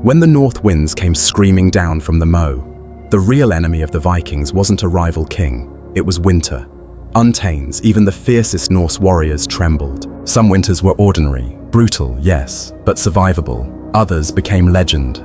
When the north winds came screaming down from the mow, the real enemy of the Vikings wasn't a rival king, it was winter. Untamed, even the fiercest Norse warriors trembled. Some winters were ordinary, brutal, yes, but survivable. Others became legend.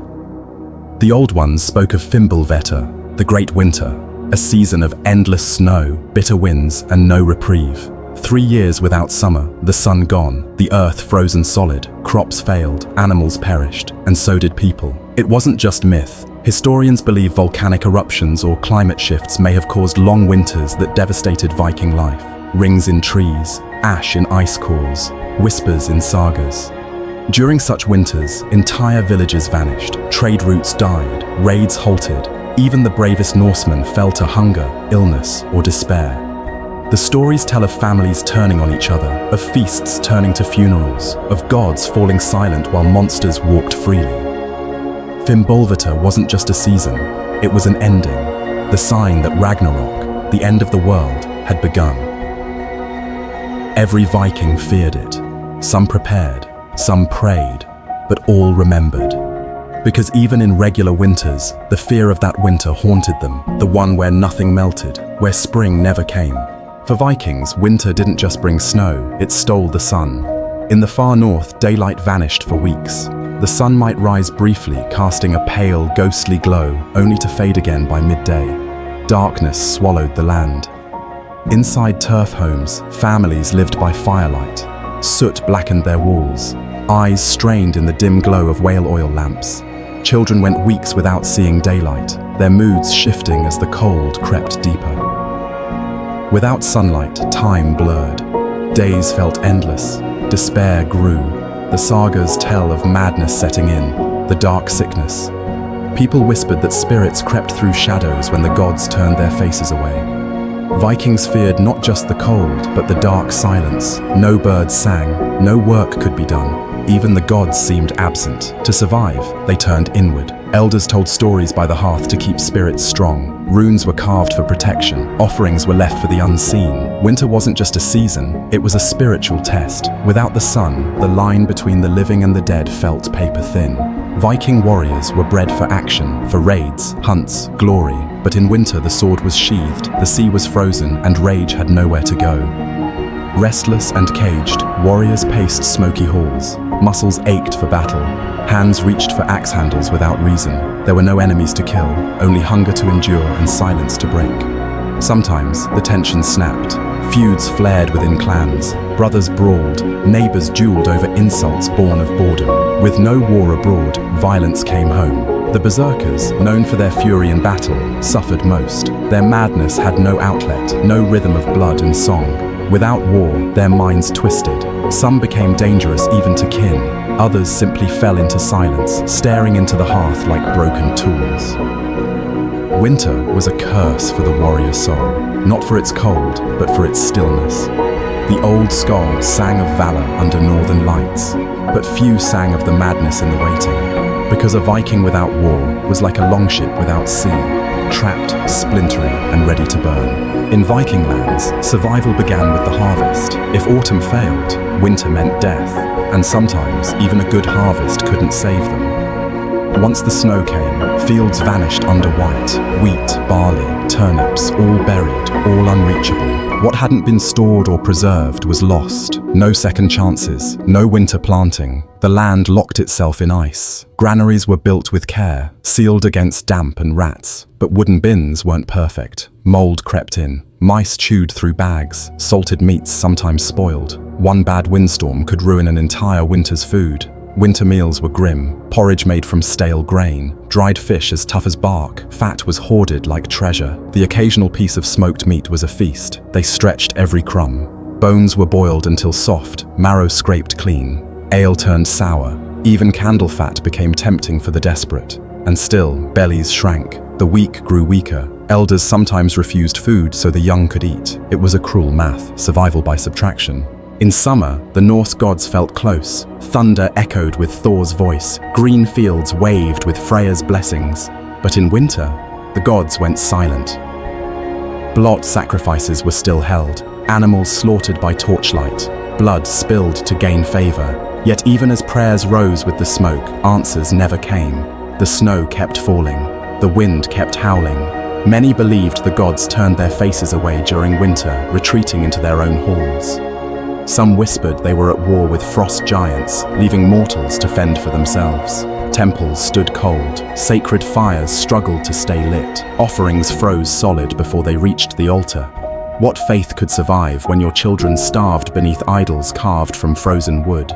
The old ones spoke of Fimbulvetur, the great winter, a season of endless snow, bitter winds, and no reprieve. 3 years without summer, the sun gone, the earth frozen solid, crops failed, animals perished, and so did people. It wasn't just myth. Historians believe volcanic eruptions or climate shifts may have caused long winters that devastated Viking life. Rings in trees, ash in ice cores, whispers in sagas. During such winters, entire villages vanished, trade routes died, raids halted. Even the bravest Norsemen fell to hunger, illness, or despair. The stories tell of families turning on each other, of feasts turning to funerals, of gods falling silent while monsters walked freely. Fimbulvetur wasn't just a season, it was an ending, the sign that Ragnarok, the end of the world, had begun. Every Viking feared it. Some prepared, some prayed, but all remembered. Because even in regular winters, the fear of that winter haunted them, the one where nothing melted, where spring never came. For Vikings, winter didn't just bring snow, it stole the sun. In the far north, daylight vanished for weeks. The sun might rise briefly, casting a pale, ghostly glow, only to fade again by midday. Darkness swallowed the land. Inside turf homes, families lived by firelight. Soot blackened their walls, eyes strained in the dim glow of whale oil lamps. Children went weeks without seeing daylight, their moods shifting as the cold crept deeper. Without sunlight, time blurred. Days felt endless. Despair grew. The sagas tell of madness setting in, the dark sickness. People whispered that spirits crept through shadows when the gods turned their faces away. Vikings feared not just the cold, but the dark silence. No birds sang, no work could be done. Even the gods seemed absent. To survive, they turned inward. Elders told stories by the hearth to keep spirits strong. Runes were carved for protection. Offerings were left for the unseen. Winter wasn't just a season, it was a spiritual test. Without the sun, the line between the living and the dead felt paper thin. Viking warriors were bred for action, for raids, hunts, glory. But in winter the sword was sheathed, the sea was frozen, and rage had nowhere to go. Restless and caged, warriors paced smoky halls. Muscles ached for battle. Hands reached for axe handles without reason. There were no enemies to kill, only hunger to endure and silence to break. Sometimes, the tension snapped. Feuds flared within clans. Brothers brawled. Neighbors dueled over insults born of boredom. With no war abroad, violence came home. The berserkers, known for their fury in battle, suffered most. Their madness had no outlet, no rhythm of blood and song. Without war, their minds twisted. Some became dangerous even to kin. Others simply fell into silence, staring into the hearth like broken tools. Winter was a curse for the warrior soul, not for its cold, but for its stillness. The old skalds sang of valor under northern lights, but few sang of the madness in the waiting. Because a Viking without war was like a longship without sea, trapped, splintering, and ready to burn. In Viking lands, survival began with the harvest. If autumn failed, winter meant death, and sometimes even a good harvest couldn't save them. Once the snow came, fields vanished under white. Wheat, barley, turnips, all buried, all unreachable. What hadn't been stored or preserved was lost. No second chances, no winter planting. The land locked itself in ice. Granaries were built with care, sealed against damp and rats. But wooden bins weren't perfect. Mold crept in. Mice chewed through bags. Salted meats sometimes spoiled. One bad windstorm could ruin an entire winter's food. Winter meals were grim. Porridge made from stale grain. Dried fish as tough as bark. Fat was hoarded like treasure. The occasional piece of smoked meat was a feast. They stretched every crumb. Bones were boiled until soft, marrow scraped clean. Ale turned sour. Even candle fat became tempting for the desperate. And still, bellies shrank. The weak grew weaker. Elders sometimes refused food so the young could eat. It was a cruel math, survival by subtraction. In summer, the Norse gods felt close. Thunder echoed with Thor's voice. Green fields waved with Freya's blessings. But in winter, the gods went silent. Blot sacrifices were still held. Animals slaughtered by torchlight. Blood spilled to gain favor. Yet even as prayers rose with the smoke, answers never came. The snow kept falling. The wind kept howling. Many believed the gods turned their faces away during winter, retreating into their own halls. Some whispered they were at war with frost giants, leaving mortals to fend for themselves. Temples stood cold. Sacred fires struggled to stay lit. Offerings froze solid before they reached the altar. What faith could survive when your children starved beneath idols carved from frozen wood?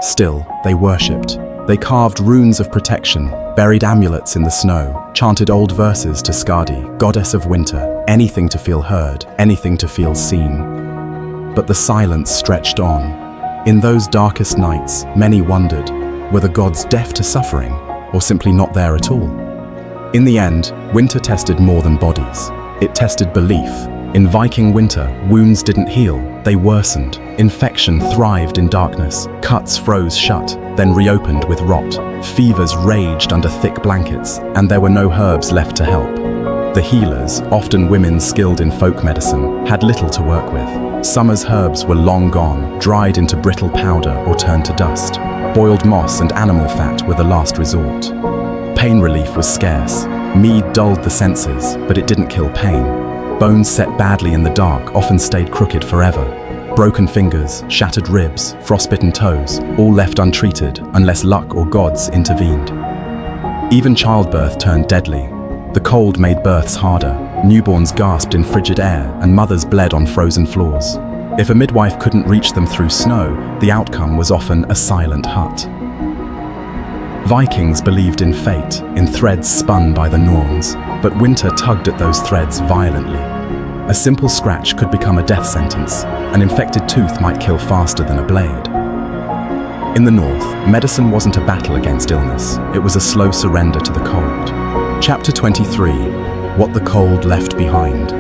Still, they worshipped. They carved runes of protection, buried amulets in the snow, chanted old verses to Skadi, goddess of winter, anything to feel heard, anything to feel seen. But the silence stretched on. In those darkest nights, many wondered, were the gods deaf to suffering, or simply not there at all? In the end, winter tested more than bodies. It tested belief. In Viking winter, wounds didn't heal, they worsened. Infection thrived in darkness. Cuts froze shut, then reopened with rot. Fevers raged under thick blankets, and there were no herbs left to help. The healers, often women skilled in folk medicine, had little to work with. Summer's herbs were long gone, dried into brittle powder or turned to dust. Boiled moss and animal fat were the last resort. Pain relief was scarce. Mead dulled the senses, but it didn't kill pain. Bones set badly in the dark often stayed crooked forever. Broken fingers, shattered ribs, frostbitten toes, all left untreated unless luck or gods intervened. Even childbirth turned deadly. The cold made births harder. Newborns gasped in frigid air, and mothers bled on frozen floors. If a midwife couldn't reach them through snow, the outcome was often a silent hut. Vikings believed in fate, in threads spun by the Norns, but winter tugged at those threads violently. A simple scratch could become a death sentence. An infected tooth might kill faster than a blade. In the north, medicine wasn't a battle against illness. It was a slow surrender to the cold. Chapter 23, What the Cold Left Behind.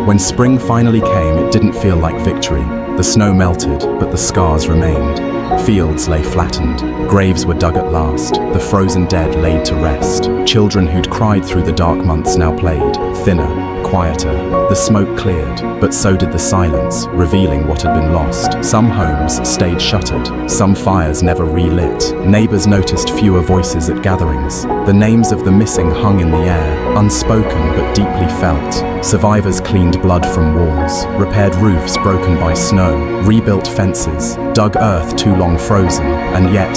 When spring finally came, it didn't feel like victory. The snow melted, but the scars remained. Fields lay flattened. Graves were dug at last. The frozen dead laid to rest. Children who'd cried through the dark months now played, thinner, quieter. The smoke cleared, but so did the silence, revealing what had been lost. Some homes stayed shuttered. Some fires never relit. Neighbors noticed fewer voices at gatherings. The names of the missing hung in the air, unspoken but deeply felt. Survivors cleaned blood from walls, repaired roofs broken by snow, rebuilt fences, dug earth too long frozen, and yet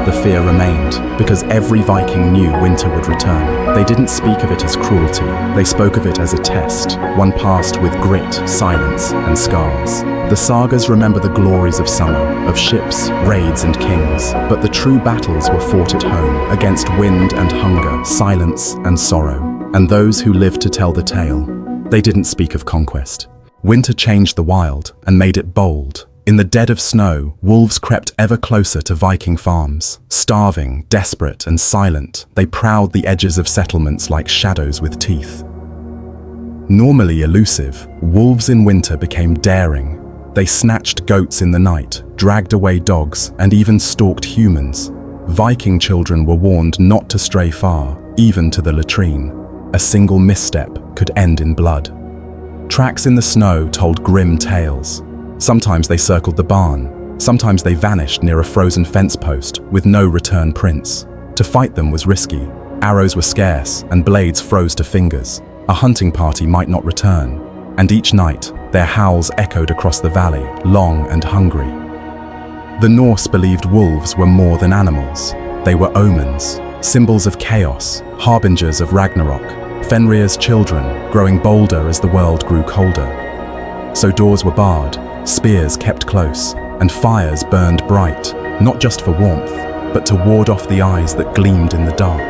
the fear remained, because every Viking knew winter would return. They didn't speak of it as cruelty, they spoke of it as a test, one passed with grit, silence, and scars. The sagas remember the glories of summer, of ships, raids, and kings, but the true battles were fought at home, against wind and hunger, silence and sorrow. And those who lived to tell the tale, they didn't speak of conquest. Winter changed the wild and made it bold. In the dead of snow, wolves crept ever closer to Viking farms. Starving, desperate, and silent, they prowled the edges of settlements like shadows with teeth. Normally elusive, wolves in winter became daring. They snatched goats in the night, dragged away dogs, and even stalked humans. Viking children were warned not to stray far, even to the latrine. A single misstep could end in blood. Tracks in the snow told grim tales. Sometimes they circled the barn. Sometimes they vanished near a frozen fence post with no return prints. To fight them was risky. Arrows were scarce and blades froze to fingers. A hunting party might not return. And each night, their howls echoed across the valley, long and hungry. The Norse believed wolves were more than animals. They were omens, symbols of chaos, harbingers of Ragnarok. Fenrir's children, growing bolder as the world grew colder. So doors were barred, spears kept close, and fires burned bright, not just for warmth, but to ward off the eyes that gleamed in the dark.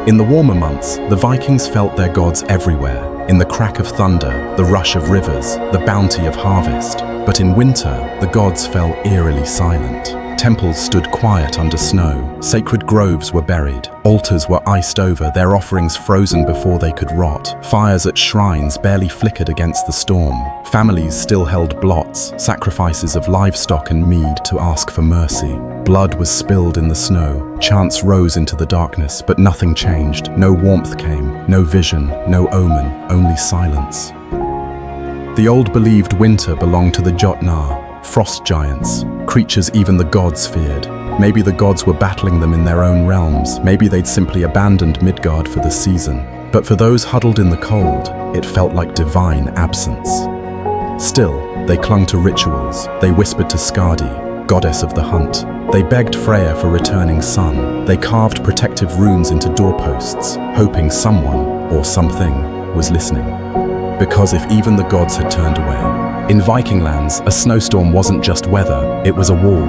In the warmer months, the Vikings felt their gods everywhere, in the crack of thunder, the rush of rivers, the bounty of harvest. But in winter, the gods fell eerily silent. Temples stood quiet under snow. Sacred groves were buried. Altars were iced over, their offerings frozen before they could rot. Fires at shrines barely flickered against the storm. Families still held blots, sacrifices of livestock and mead to ask for mercy. Blood was spilled in the snow. Chants rose into the darkness, but nothing changed. No warmth came, no vision, no omen, only silence. The old believed winter belonged to the Jotnar, Frost giants, creatures even the gods feared. Maybe the gods were battling them in their own realms. Maybe they'd simply abandoned Midgard for the season. But for those huddled in the cold, it felt like divine absence. Still, they clung to rituals. They whispered to Skadi, goddess of the hunt. They begged Freya for returning sun. They carved protective runes into doorposts, hoping someone, or something, was listening. Because if even the gods had turned away. In Viking lands, a snowstorm wasn't just weather, it was a wall.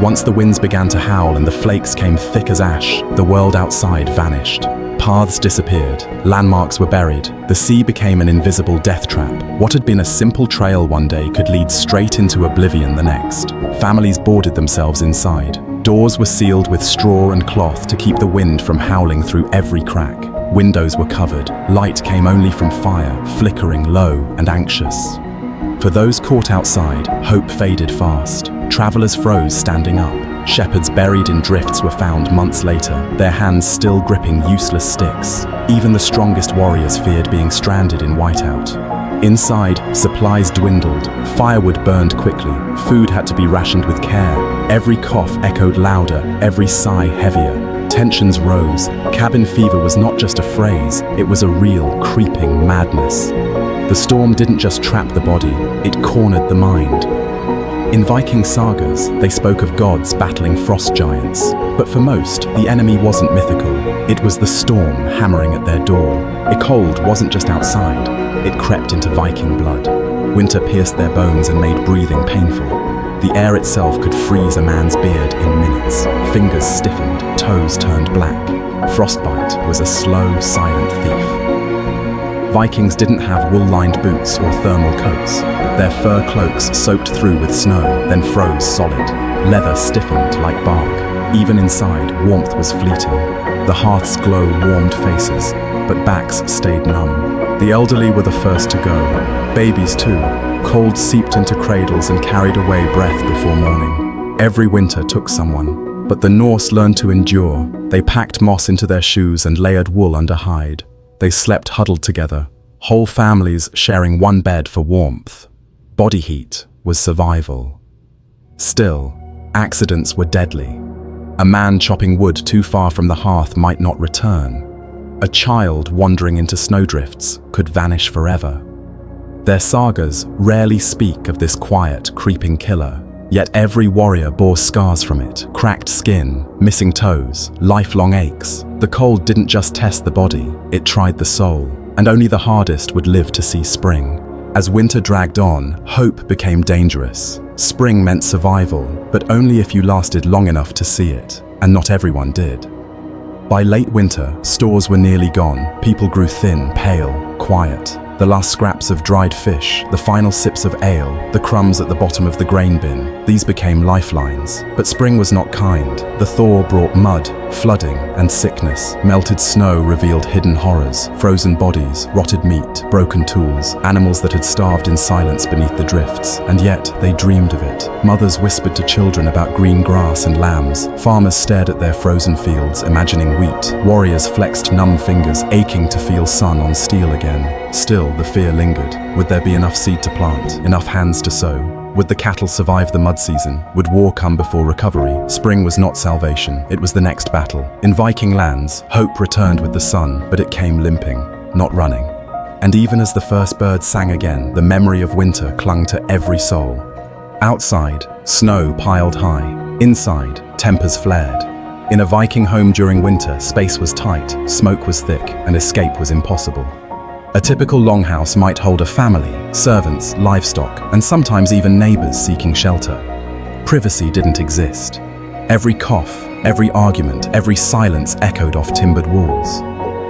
Once the winds began to howl and the flakes came thick as ash, the world outside vanished. Paths disappeared, landmarks were buried, the sea became an invisible death trap. What had been a simple trail one day could lead straight into oblivion the next. Families boarded themselves inside. Doors were sealed with straw and cloth to keep the wind from howling through every crack. Windows were covered, light came only from fire, flickering low and anxious. For those caught outside, hope faded fast. Travelers froze standing up. Shepherds buried in drifts were found months later, their hands still gripping useless sticks. Even the strongest warriors feared being stranded in whiteout. Inside, supplies dwindled, firewood burned quickly, food had to be rationed with care. Every cough echoed louder, every sigh heavier. Tensions rose. Cabin fever was not just a phrase, it was a real, creeping madness. The storm didn't just trap the body, it cornered the mind. In Viking sagas, they spoke of gods battling frost giants. But for most, the enemy wasn't mythical. It was the storm hammering at their door. The cold wasn't just outside, it crept into Viking blood. Winter pierced their bones and made breathing painful. The air itself could freeze a man's beard in minutes. Fingers stiffened, toes turned black. Frostbite was a slow, silent thief. Vikings didn't have wool-lined boots or thermal coats. Their fur cloaks soaked through with snow, then froze solid. Leather stiffened like bark. Even inside, warmth was fleeting. The hearth's glow warmed faces, but backs stayed numb. The elderly were the first to go. Babies too. Cold seeped into cradles and carried away breath before morning. Every winter took someone, but the Norse learned to endure. They packed moss into their shoes and layered wool under hide. They slept huddled together, whole families sharing one bed for warmth. Body heat was survival. Still, accidents were deadly. A man chopping wood too far from the hearth might not return. A child wandering into snowdrifts could vanish forever. Their sagas rarely speak of this quiet, creeping killer. Yet every warrior bore scars from it, cracked skin, missing toes, lifelong aches. The cold didn't just test the body, it tried the soul, and only the hardest would live to see spring. As winter dragged on, hope became dangerous. Spring meant survival, but only if you lasted long enough to see it, and not everyone did. By late winter, stores were nearly gone. People grew thin, pale, quiet. The last scraps of dried fish, the final sips of ale, the crumbs at the bottom of the grain bin, these became lifelines. But spring was not kind. The thaw brought mud, flooding, and sickness. Melted snow revealed hidden horrors, frozen bodies, rotted meat, broken tools, animals that had starved in silence beneath the drifts. And yet, they dreamed of it. Mothers whispered to children about green grass and lambs. Farmers stared at their frozen fields, imagining wheat. Warriors flexed numb fingers, aching to feel sun on steel again. Still, the fear lingered. Would there be enough seed to plant, enough hands to sow? Would the cattle survive the mud season? Would war come before recovery? Spring was not salvation, it was the next battle. In Viking lands, hope returned with the sun, but it came limping, not running. And even as the first bird sang again, the memory of winter clung to every soul. Outside, snow piled high. Inside, tempers flared. In a Viking home during winter, space was tight, smoke was thick, and escape was impossible. A typical longhouse might hold a family, servants, livestock, and sometimes even neighbors seeking shelter. Privacy didn't exist. Every cough, every argument, every silence echoed off timbered walls.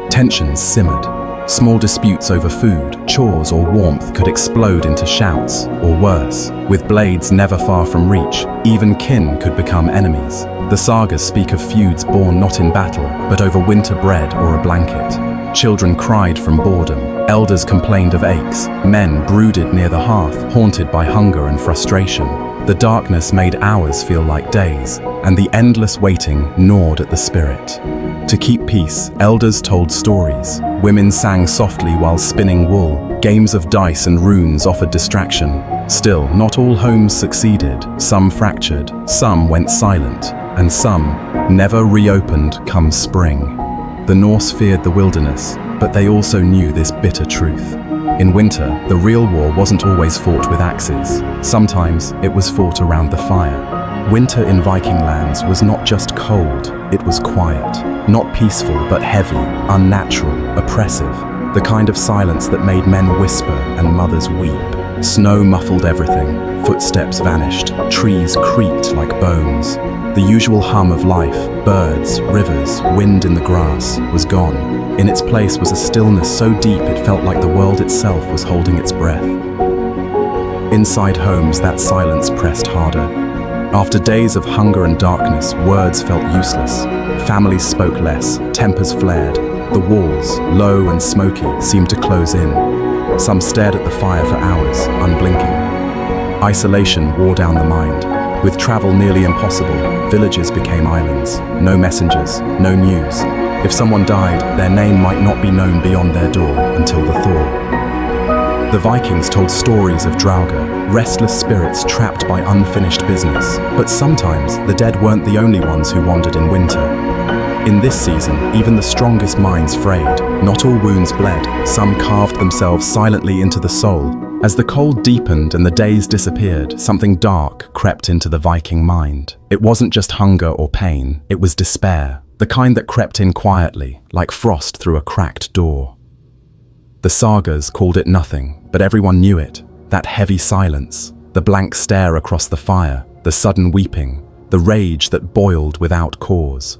Tensions simmered. Small disputes over food, chores, or warmth could explode into shouts, or worse. With blades never far from reach, even kin could become enemies. The sagas speak of feuds born not in battle, but over winter bread or a blanket. Children cried from boredom. Elders complained of aches. Men brooded near the hearth, haunted by hunger and frustration. The darkness made hours feel like days, and the endless waiting gnawed at the spirit. To keep peace, elders told stories. Women sang softly while spinning wool. Games of dice and runes offered distraction. Still, not all homes succeeded. Some fractured, some went silent, and some never reopened come spring. The Norse feared the wilderness, but they also knew this bitter truth. In winter, the real war wasn't always fought with axes. Sometimes it was fought around the fire. Winter in Viking lands was not just cold, it was quiet. Not peaceful, but heavy, unnatural, oppressive. The kind of silence that made men whisper and mothers weep. Snow muffled everything, footsteps vanished, trees creaked like bones. The usual hum of life, birds, rivers, wind in the grass, was gone. In its place was a stillness so deep it felt like the world itself was holding its breath. Inside homes, that silence pressed harder. After days of hunger and darkness, words felt useless. Families spoke less, tempers flared. The walls, low and smoky, seemed to close in. Some stared at the fire for hours, unblinking. Isolation wore down the mind. With travel nearly impossible, villages became islands. No messengers, no news. If someone died, their name might not be known beyond their door until the thaw. The Vikings told stories of Draugr, restless spirits trapped by unfinished business. But sometimes, the dead weren't the only ones who wandered in winter. In this season, even the strongest minds frayed. Not all wounds bled. Some carved themselves silently into the soul. As the cold deepened and the days disappeared, something dark crept into the Viking mind. It wasn't just hunger or pain, it was despair. The kind that crept in quietly, like frost through a cracked door. The sagas called it nothing, but everyone knew it. That heavy silence, the blank stare across the fire, the sudden weeping, the rage that boiled without cause.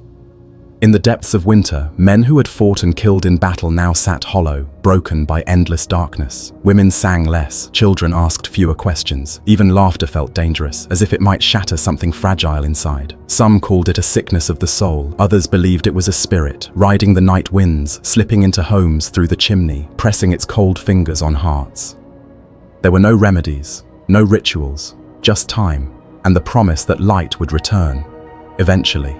In the depths of winter, men who had fought and killed in battle now sat hollow, broken by endless darkness. Women sang less, children asked fewer questions. Even laughter felt dangerous, as if it might shatter something fragile inside. Some called it a sickness of the soul. Others believed it was a spirit, riding the night winds, slipping into homes through the chimney, pressing its cold fingers on hearts. There were no remedies, no rituals, just time, and the promise that light would return, eventually.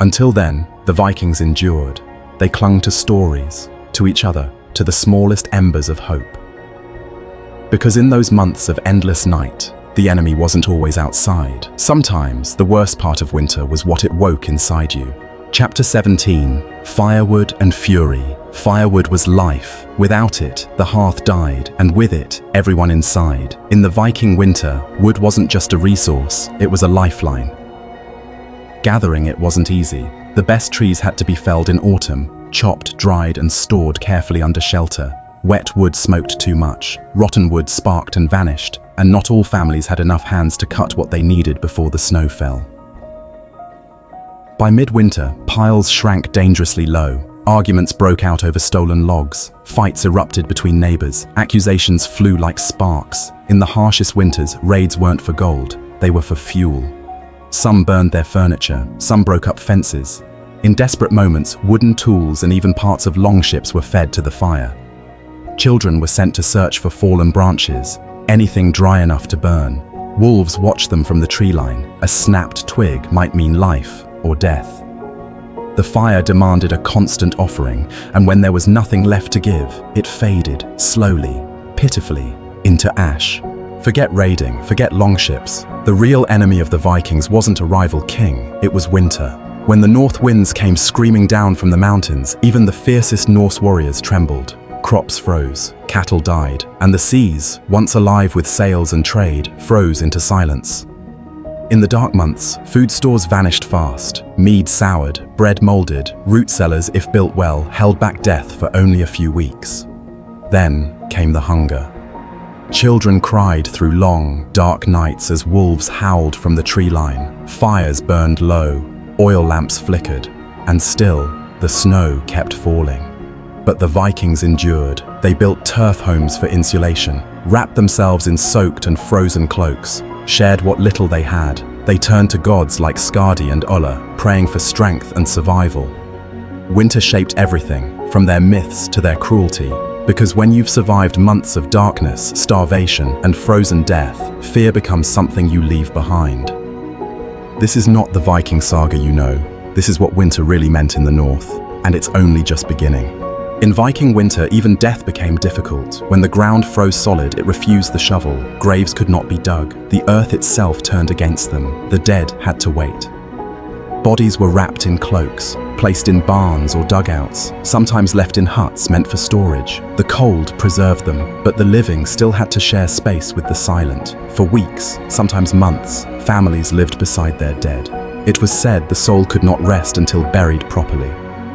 Until then, the Vikings endured. They clung to stories, to each other, to the smallest embers of hope. Because in those months of endless night, the enemy wasn't always outside. Sometimes, the worst part of winter was what it woke inside you. Chapter 17, Firewood and Fury. Firewood was life. Without it, the hearth died, and with it, everyone inside. In the Viking winter, wood wasn't just a resource, it was a lifeline. Gathering it wasn't easy. The best trees had to be felled in autumn, chopped, dried, and stored carefully under shelter. Wet wood smoked too much, rotten wood sparked and vanished, and not all families had enough hands to cut what they needed before the snow fell. By midwinter, piles shrank dangerously low. Arguments broke out over stolen logs. Fights erupted between neighbors. Accusations flew like sparks. In the harshest winters, raids weren't for gold, they were for fuel. Some burned their furniture, some broke up fences. In desperate moments, wooden tools and even parts of longships were fed to the fire. Children were sent to search for fallen branches, anything dry enough to burn. Wolves watched them from the tree line. A snapped twig might mean life or death. The fire demanded a constant offering, and when there was nothing left to give, it faded, slowly, pitifully, into ash. Forget raiding, forget longships. The real enemy of the Vikings wasn't a rival king, it was winter. When the north winds came screaming down from the mountains, even the fiercest Norse warriors trembled. Crops froze, cattle died, and the seas, once alive with sails and trade, froze into silence. In the dark months, food stores vanished fast. Mead soured, bread molded, root cellars, if built well, held back death for only a few weeks. Then came the hunger. Children cried through long, dark nights as wolves howled from the tree line. Fires burned low, oil lamps flickered, and still, the snow kept falling. But the Vikings endured. They built turf homes for insulation, wrapped themselves in soaked and frozen cloaks, shared what little they had. They turned to gods like Skadi and Ulla, praying for strength and survival. Winter shaped everything, from their myths to their cruelty. Because when you've survived months of darkness, starvation, and frozen death, fear becomes something you leave behind. This is not the Viking saga you know. This is what winter really meant in the north, and it's only just beginning. In Viking winter, even death became difficult. When the ground froze solid, it refused the shovel. Graves could not be dug. The earth itself turned against them. The dead had to wait. Bodies were wrapped in cloaks, placed in barns or dugouts, sometimes left in huts meant for storage. The cold preserved them, but the living still had to share space with the silent. For weeks, sometimes months, families lived beside their dead. It was said the soul could not rest until buried properly.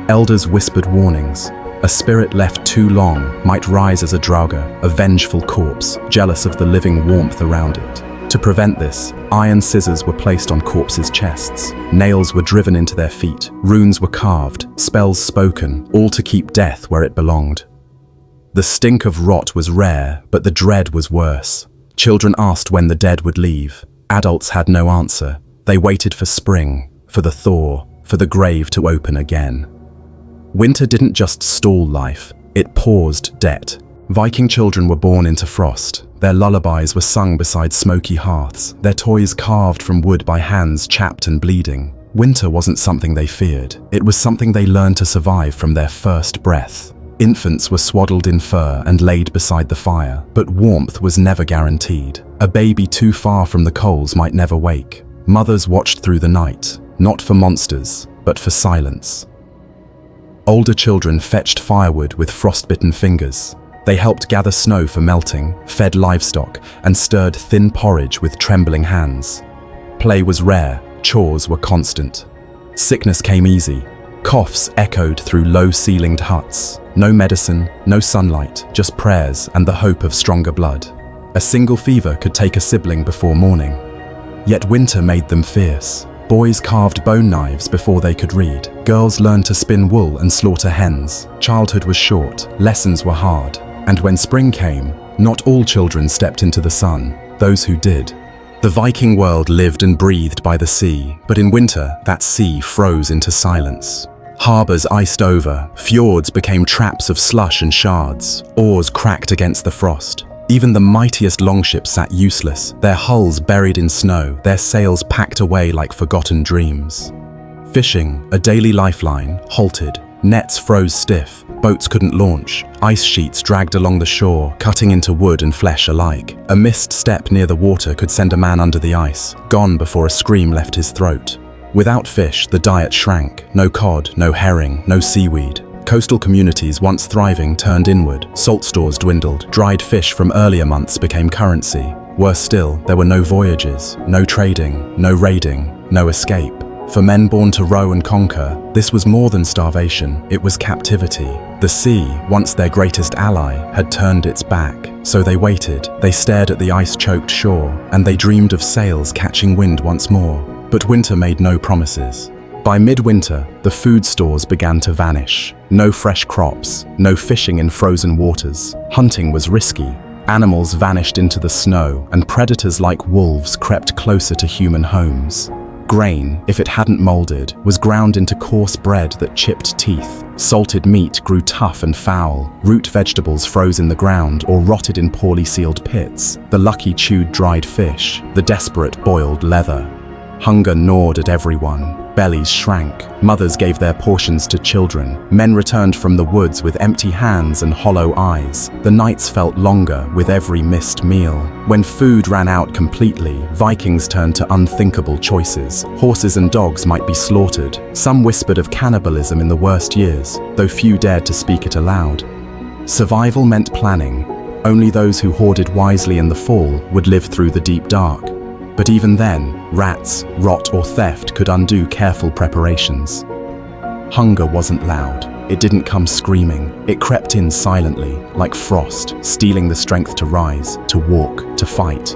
Elders whispered warnings. A spirit left too long might rise as a drauga, a vengeful corpse, jealous of the living warmth around it. To prevent this, iron scissors were placed on corpses' chests. Nails were driven into their feet. Runes were carved, spells spoken, all to keep death where it belonged. The stink of rot was rare, but the dread was worse. Children asked when the dead would leave. Adults had no answer. They waited for spring, for the thaw, for the grave to open again. Winter didn't just stall life, it paused debt. Viking children were born into frost. Their lullabies were sung beside smoky hearths, their toys carved from wood by hands chapped and bleeding. Winter wasn't something they feared, it was something they learned to survive from their first breath. Infants were swaddled in fur and laid beside the fire, but warmth was never guaranteed. A baby too far from the coals might never wake. Mothers watched through the night, not for monsters, but for silence. Older children fetched firewood with frostbitten fingers. They helped gather snow for melting, fed livestock, and stirred thin porridge with trembling hands. Play was rare, chores were constant. Sickness came easy. Coughs echoed through low-ceilinged huts. No medicine, no sunlight, just prayers and the hope of stronger blood. A single fever could take a sibling before morning. Yet winter made them fierce. Boys carved bone knives before they could read. Girls learned to spin wool and slaughter hens. Childhood was short, lessons were hard. And when spring came, not all children stepped into the sun. Those who did. The Viking world lived and breathed by the sea, but in winter, that sea froze into silence. Harbors iced over, fjords became traps of slush and shards. Oars cracked against the frost. Even the mightiest longships sat useless, their hulls buried in snow, their sails packed away like forgotten dreams. Fishing, a daily lifeline, halted. Nets froze stiff, boats couldn't launch, ice sheets dragged along the shore, cutting into wood and flesh alike. A missed step near the water could send a man under the ice, gone before a scream left his throat. Without fish, the diet shrank. No cod, no herring, no seaweed. Coastal communities, once thriving, turned inward. Salt stores dwindled. Dried fish from earlier months became currency. Worse still, there were no voyages, no trading, no raiding, no escape. For men born to row and conquer, this was more than starvation, it was captivity. The sea, once their greatest ally, had turned its back. So they waited, they stared at the ice-choked shore, and they dreamed of sails catching wind once more. But winter made no promises. By midwinter, the food stores began to vanish. No fresh crops, no fishing in frozen waters. Hunting was risky. Animals vanished into the snow, and predators like wolves crept closer to human homes. Grain, if it hadn't molded, was ground into coarse bread that chipped teeth. Salted meat grew tough and foul. Root vegetables froze in the ground or rotted in poorly sealed pits. The lucky chewed dried fish. The desperate boiled leather. Hunger gnawed at everyone. Bellies shrank. Mothers gave their portions to children. Men returned from the woods with empty hands and hollow eyes. The nights felt longer with every missed meal. When food ran out completely, Vikings turned to unthinkable choices. Horses and dogs might be slaughtered. Some whispered of cannibalism in the worst years, though few dared to speak it aloud. Survival meant planning. Only those who hoarded wisely in the fall would live through the deep dark. But even then, rats, rot, or theft could undo careful preparations. Hunger wasn't loud. It didn't come screaming. It crept in silently, like frost, stealing the strength to rise, to walk, to fight.